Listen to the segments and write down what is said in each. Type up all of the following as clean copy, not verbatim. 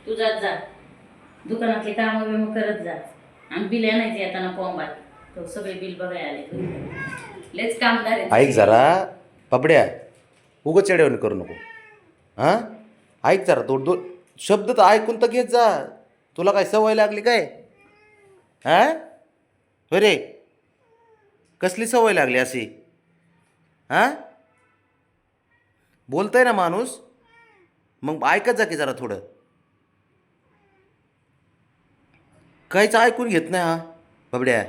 तू जात जा दुकानातले काम बिम करत जा आणि बिल आणायचे येताना पॉम्बात तो सगळे बिल बघायला आले लेच कामदार आहेत. ऐक जरा पबड्या उगाच चेड्यावणी करू नको. हां ऐक जरा दोन शब्द तर ऐकून तर घेत जा. तुला काय सवय लागली काय? हां अरे कसली सवय लागली अशी? हां बोलतंय ना माणूस मग ऐकत जा की जरा थोडं. काहीच ऐकून घेत नाही हा बबड्या.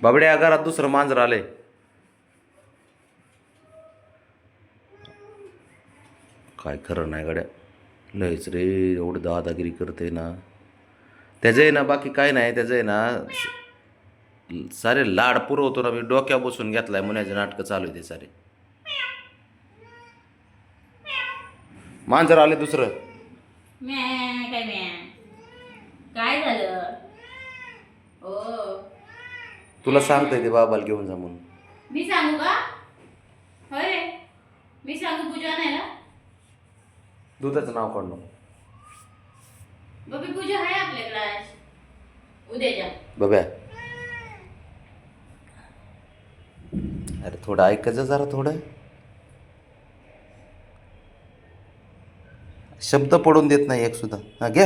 बबड्या घरात दुसरं मांजर आलंय. काय खरं नाही गड्या लयच रे एवढं दादागिरी करते ना. त्याचं आहे ना बाकी काय नाही. त्याचं आहे ना सारे लाड पुरवतो ना मी. डोक्या बसून घेतलाय मुलाचे नाटकं चालू आहे ते सारे. मांजर आले दुसरं. काय झालं ओ तुला सांगतोय ते बाबाला घेऊन जा म्हणून. मी सांगू का? होय मी सांगू पूजा आणायला. दुधाचं नाव काढ नको. बबी पूजा आहे आपल्याकडे आज उद्याच्या. बब्या अरे थोडं ऐकायचं जरा थोडं. शब्द पडून देत नाही एक सुद्धा. हा घे.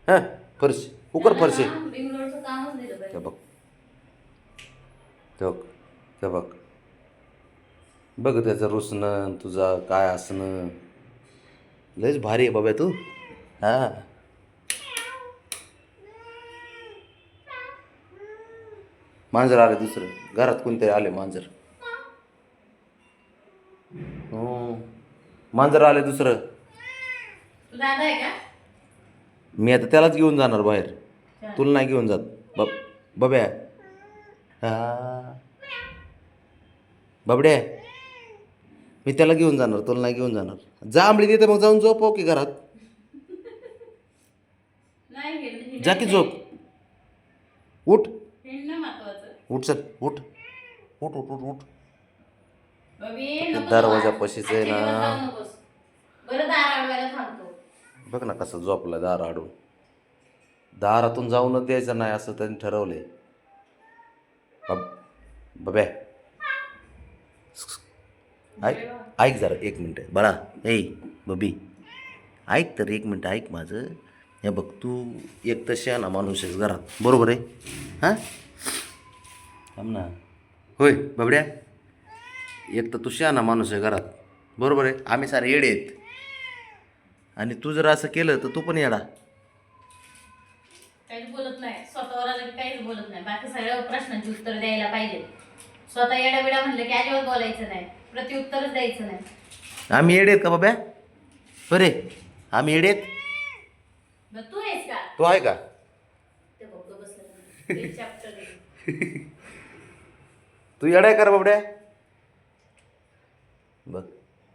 हां फरशी उकर फरशी. बिंगलोरचं कामच दिलं ते पाहिजे. बघ ते बघ ते बघ बघ त्याचं रुसणं तुझं काय असणं. लयच भारी आहे बाबा तू. हां मांजर आले दुसरं. घरात कोणतरी आले मांजर. हो मांजर आले दुसरं. तू दादा आहे का? मी आता त्यालाच घेऊन जाणार बाहेर. तुला नाही घेऊन जात बब्या. हा बबड्या मी त्याला घेऊन जाणार तुला नाही घेऊन जाणार. जा आंबली देते मग जाऊन झोप की घरात. नाही जा की झोप. उठ हिंडणं महत्वाचं. उठ चल उठ उठ उठ उठ उठ. बबी नको दरवाजा बाबा. पशीच आहे आजच्या दिवस जाऊ ना. नकोस. बरं दार अडवायला थांबतो. बघ ना कसं झोपला दार आडून. दारातून जाऊनच द्यायचं नाही असं त्यांनी ठरवलंय. बब्या ऐक ऐक जरा एक मिनटं बाळा. ए बबी ऐक तर एक मिनटं ऐक माझं. हे बघ तू एक तर शहाणा माणूस आहेस घरात बरोबर आहे. हां थांब ना. होय बबड्या एक तर तू शहाणा माणूस आहे घरात बरोबर आहे. आम्ही सारे येडे आहेत आणि तू जर असं केलं तर तू पण येडा. काहीच बोलत नाही स्वतःवर आलं की काहीच बोलत नाही. बाकी सगळ्या प्रश्नांची उत्तर द्यायला पाहिजे. स्वतः येडा बिडा म्हणलं की अजिबात बोलायचं नाही. प्रत्युत्तरच द्यायचं नाही. आम्ही येडे आहेत का बाब्या? बरे आम्ही येडे आहेत. मग तू आहेस का? तू आहे का? ते बघ बसलं एक चॅप्टर आहे. तू येडा आहे का रे बाबड्या? बघ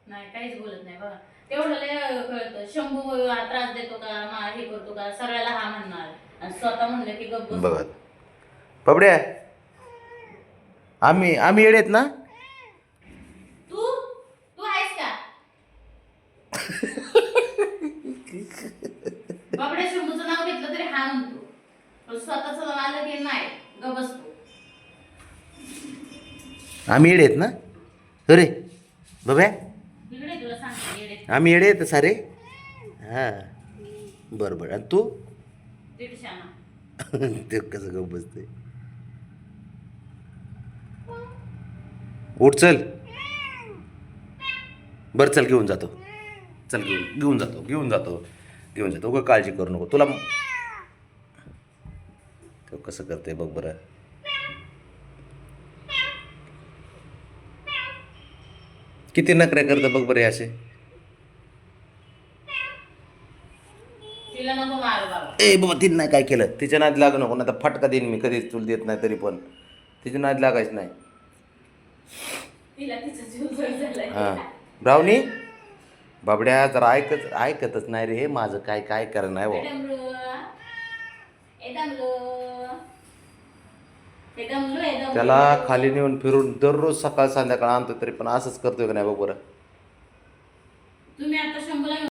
नाही काहीच बोलत नाही बघा. तेवढं लय कळतं. शंभू त्रास देतो का हे करतो का सगळ्याला हा म्हणणार आणि स्वतः म्हणलं की गप्प बसतो. बघ बाबड्या आम्ही येडे आहेत ना. तू तू आहेस का? बाबड्या शंभूचं नाव घेतलं तरी हा म्हणतो पण स्वतःच नाव आलं की नाही गप्प बसतो. आम्ही येडे आहेत ना. अरे बाब्या इकडे तुला सांगते येडे आम्ही येडे आहेत सारे. हां बरं बरं. आणि तू दीडशाना. ते कसं गप बसते. उठ चल. बरं चल घेऊन जातो. चल घेऊन जातो उगा काळजी करू नको. तुला तो कसं करते बघ बरं. किती नखरे करतं बघ बरे असे. तिला नको मारू बाबा. ए बाबा तिने नाही काय केलं. तिच्या नाद लागू नको ना तर फटका देईन मी. कधीच तुला देत नाही तरी पण तिच्या नाद लागायच नाही. तिला तिचा जीव झालाय. हां ब्रावनी बाबड्या जरा ऐकतच नाही रे. माझं काय करणं नाही भाऊ. त्याला खाली नेऊन फिरून दररोज सकाळ संध्याकाळ आणतो तरी पण असंच करतोय का नाही बघ बरं. तुम्ही आता 100